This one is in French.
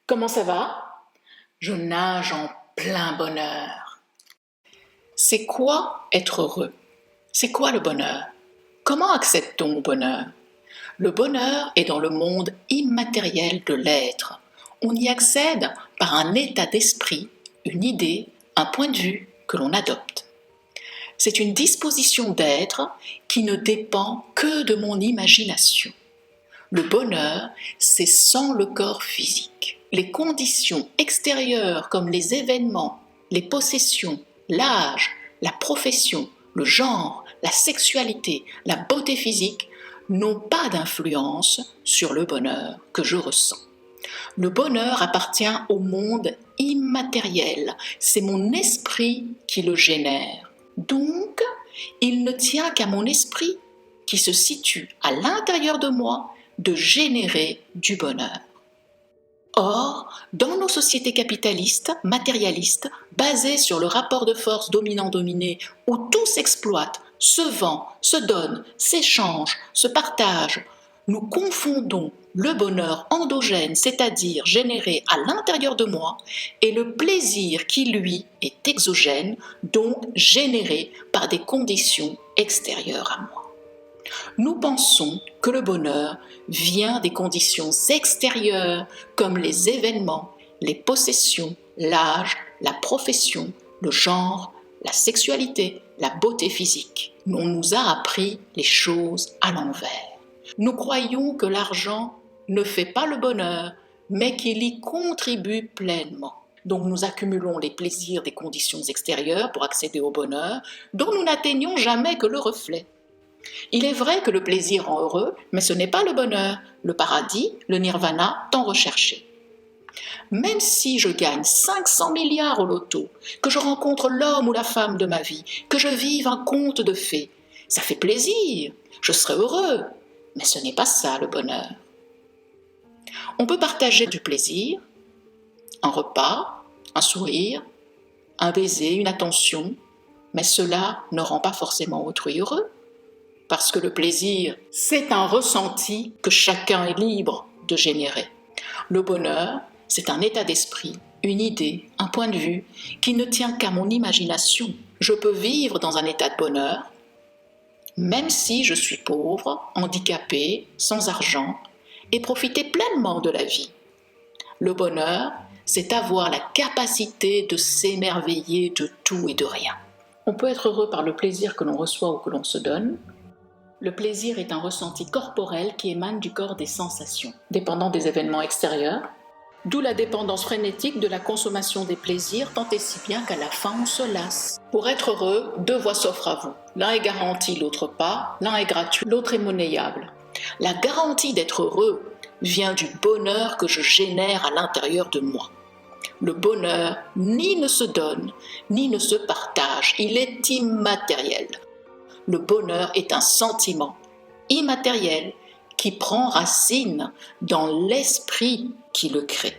Comment ça va? Je nage en plein bonheur. C'est quoi être heureux? C'est quoi le bonheur? Comment accède-t-on au bonheur? Le bonheur est dans le monde immatériel de l'être. On y accède par un état d'esprit, une idée, un point de vue que l'on adopte. C'est une disposition d'être qui ne dépend que de mon imagination. Le bonheur, c'est sans le corps physique. Les conditions extérieures comme les événements, les possessions, l'âge, la profession, le genre, la sexualité, la beauté physique n'ont pas d'influence sur le bonheur que je ressens. Le bonheur appartient au monde immatériel, c'est mon esprit qui le génère. Donc, il ne tient qu'à mon esprit, qui se situe à l'intérieur de moi, de générer du bonheur. Or, dans nos sociétés capitalistes, matérialistes, basées sur le rapport de force dominant-dominé, où tout s'exploite, se vend, se donne, s'échange, se partage, nous confondons le bonheur endogène, c'est-à-dire généré à l'intérieur de moi, et le plaisir qui, lui, est exogène, donc généré par des conditions extérieures à moi. Nous pensons que le bonheur vient des conditions extérieures comme les événements, les possessions, l'âge, la profession, le genre, la sexualité, la beauté physique. On nous a appris les choses à l'envers. Nous croyons que l'argent ne fait pas le bonheur, mais qu'il y contribue pleinement. Donc nous accumulons les plaisirs des conditions extérieures pour accéder au bonheur, dont nous n'atteignons jamais que le reflet. Il est vrai que le plaisir rend heureux, mais ce n'est pas le bonheur, le paradis, le nirvana tant recherché. Même si je gagne 500 milliards au loto, que je rencontre l'homme ou la femme de ma vie, que je vive un conte de fées, ça fait plaisir, je serai heureux, mais ce n'est pas ça le bonheur. On peut partager du plaisir, un repas, un sourire, un baiser, une attention, mais cela ne rend pas forcément autrui heureux. Parce que le plaisir, c'est un ressenti que chacun est libre de générer. Le bonheur, c'est un état d'esprit, une idée, un point de vue qui ne tient qu'à mon imagination. Je peux vivre dans un état de bonheur, même si je suis pauvre, handicapé, sans argent, et profiter pleinement de la vie. Le bonheur, c'est avoir la capacité de s'émerveiller de tout et de rien. On peut être heureux par le plaisir que l'on reçoit ou que l'on se donne. Le plaisir est un ressenti corporel qui émane du corps des sensations, dépendant des événements extérieurs, d'où la dépendance frénétique de la consommation des plaisirs, tant et si bien qu'à la fin on se lasse. Pour être heureux, deux voies s'offrent à vous. L'un est garanti, l'autre pas, l'un est gratuit, l'autre est monnayable. La garantie d'être heureux vient du bonheur que je génère à l'intérieur de moi. Le bonheur ni ne se donne, ni ne se partage, il est immatériel. Le bonheur est un sentiment immatériel qui prend racine dans l'esprit qui le crée.